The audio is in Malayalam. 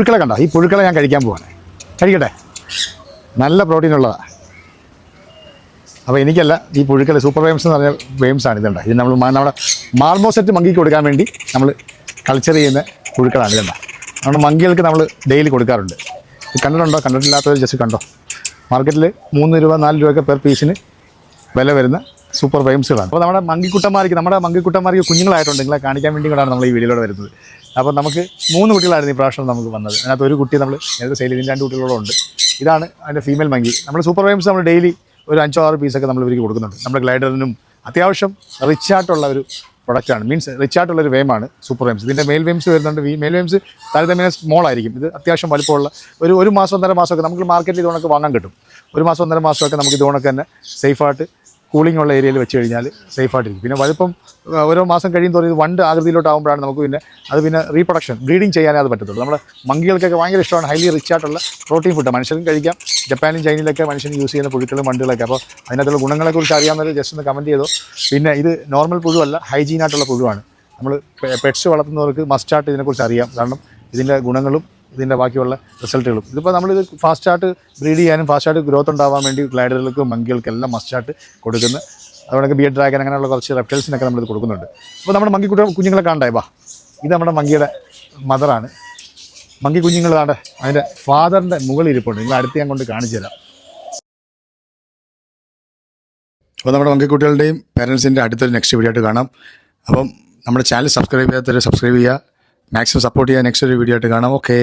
പുഴുക്കളെ കണ്ടോ? ഈ പുഴുക്കളെ ഞാൻ കഴിക്കാൻ പോവാണ്. കഴിക്കട്ടെ, നല്ല പ്രോട്ടീൻ ഉള്ളതാണ്. അപ്പോൾ എനിക്കല്ല, ഈ പുഴുക്കൾ സൂപ്പർ വെയിംസ് എന്ന് പറഞ്ഞ വെയിംസാണ്. ഇതുണ്ട്, ഇത് നമ്മൾ നമ്മുടെ മാർമോസെറ്റ് മങ്കിക്ക് കൊടുക്കാൻ വേണ്ടി നമ്മൾ കൾച്ചർ ചെയ്യുന്ന പുഴുക്കളാണ്. ഇതുണ്ട, നമ്മുടെ മങ്കികൾക്ക് നമ്മൾ ഡെയിലി കൊടുക്കാറുണ്ട്. കണ്ടിട്ടുണ്ടോ? കണ്ടിട്ടില്ലാത്തവർ ജസ്റ്റ് കണ്ടോ. മാർക്കറ്റിൽ 3 രൂപ 4 രൂപയൊക്കെ പെർ പീസിന് വില വരുന്ന സൂപ്പർ വെയിംസുകളാണ്. അപ്പോൾ നമ്മുടെ മങ്കിക്കുട്ടന്മാർക്ക് കുഞ്ഞുങ്ങളായിട്ടുണ്ട്. നിങ്ങളെ കാണിക്കാൻ വേണ്ടി കൂടാണ് നമ്മൾ ഈ വീഡിയോയിലൂടെ വരുന്നത്. അപ്പോൾ നമുക്ക് 3 കുട്ടികളായിരുന്നു ഈ പ്രാവശ്യം നമുക്ക് വന്നത്. അതിനകത്ത് ഒരു കുട്ടി നമ്മൾ നേരത്തെ സെയിൽ ചെയ്ത് 2 കുട്ടികളോളം ഉണ്ട്. ഇതാണ് അതിൻ്റെ ഫീമെയിൽ മങ്കി. നമ്മൾ സൂപ്പർ വെയിംസ് നമ്മൾ ഡെയിലി ഒരു 5-6 പീസൊക്കെ നമ്മൾ ഇവർക്ക് കൊടുക്കുന്നുണ്ട്. നമ്മുടെ ഗ്ലൈഡറിനും അത്യാവശ്യം റിച്ച് ആയിട്ടുള്ള ഒരു പ്രൊഡക്റ്റാണ്, മീൻസ് റിച്ച് ആയിട്ടുള്ളൊരു വെയിമാണ് സൂപ്പർ വെയിംസ്. ഇതിൻ്റെ മെയിൽ വെയിംസ് വരുന്നുണ്ട്. ഈ മെയിൽ വെയിംസ് താരതമ്യേന സ്മോൾ ആയിരിക്കും. ഇത് അത്യാവശ്യം വലുപ്പമുള്ള ഒരു മാസം 1.5 മാസമൊക്കെ നമുക്ക് മാർക്കറ്റിൽ ഇതുകൊണ്ടൊക്കെ വാങ്ങാൻ കിട്ടും. 1 മാസം 1.5 മാസമൊക്കെ നമുക്ക് ഇതുകൊണ്ടൊക്കെ തന്നെ സേഫായിട്ട് കൂളിംഗ് ഉള്ള ഏരിയയിൽ വെച്ച് കഴിഞ്ഞാൽ സേഫായിട്ടിരിക്കും. പിന്നെ വലുപ്പം ഓരോ മാസം കഴിയും തോറും ഇത് വണ്ട് ആകൃതിയിലോട്ടാകുമ്പോഴാണ് നമുക്ക് പിന്നെ റീപ്രൊഡക്ഷൻ ബ്രീഡിങ് ചെയ്യാനേ അത് പറ്റത്തുള്ളൂ. നമ്മുടെ മങ്കികൾക്കൊക്കെ ഭയങ്കര ഇഷ്ടമാണ് ഹൈലി റിച്ച് ആയിട്ടുള്ള പ്രോട്ടീൻ ഫുഡ്. മനുഷ്യരും കഴിക്കാം. ജപ്പാനും ചൈനയിലൊക്കെ മനുഷ്യൻ യൂസ് ചെയ്യുന്ന പുഴുക്കളും വണ്ടുകളൊക്കെ. അപ്പോൾ അതിനകത്തുള്ള ഗുണങ്ങളെക്കുറിച്ച് അറിയാവുന്നവർ ജസ്റ്റ് ഒന്ന് കമൻറ്റ് ചെയ്തോ. പിന്നെ ഇത് നോർമൽ പുഴുവല്ല, ഹൈജീനായിട്ടുള്ള പുഴുവാണ്. നമ്മൾ പെറ്റ്സ് വളർത്തുന്നവർക്ക് മസ്റ്റായിട്ട് ഇതിനെക്കുറിച്ച് അറിയാം. കാരണം ഇതിൻ്റെ ഗുണങ്ങളും ഇതിൻ്റെ ബാക്കിയുള്ള റിസൾട്ടുകളും. ഇതിപ്പോൾ നമ്മളിത് ഫാസ്റ്റായിട്ട് ബ്രീഡ് ചെയ്യാനും ഫാസ്റ്റായിട്ട് ഗ്രോത്ത് ഉണ്ടാകാൻ വേണ്ടി ഗ്ലൈഡറുകൾക്കും മങ്കികൾക്കെല്ലാം മസ്റ്റായിട്ട് കൊടുക്കുന്ന, അതുകൊണ്ടൊക്കെ ബിയർ ഡ്രാഗൺ അങ്ങനെയുള്ള കുറച്ച് റെപ്റ്റൈൽസിനൊക്കെ നമ്മളിത് കൊടുക്കുന്നുണ്ട്. അപ്പോൾ നമ്മുടെ മങ്കി കുഞ്ഞുങ്ങളെ കാണണ്ടായി വാ. ഇത് നമ്മുടെ മങ്കിയുടെ മദറാണ്. മങ്കി കുഞ്ഞുങ്ങൾ കാണട്ടെ, അതിൻ്റെ ഫാദറിൻ്റെ മുകളിൽ ഇരിപ്പുണ്ട്. നിങ്ങൾ അടുത്ത് ഞാൻ കൊണ്ട് കാണിച്ചു തരാം. അപ്പോൾ നമ്മുടെ മങ്കിക്കുട്ടികളുടെയും പേരൻസിൻ്റെ അടുത്തൊരു നെക്സ്റ്റ് വീഡിയോ ആയിട്ട് കാണാം. അപ്പം നമ്മുടെ ചാനൽ സബ്സ്ക്രൈബ് ചെയ്യാത്തവരെ സബ്സ്ക്രൈബ് ചെയ്യുക, മാക്സിമം സപ്പോർട്ട് ചെയ്യുക. നെക്സ്റ്റ് ഒരു വീഡിയോ ആയിട്ട് കാണാം. ഓക്കെ.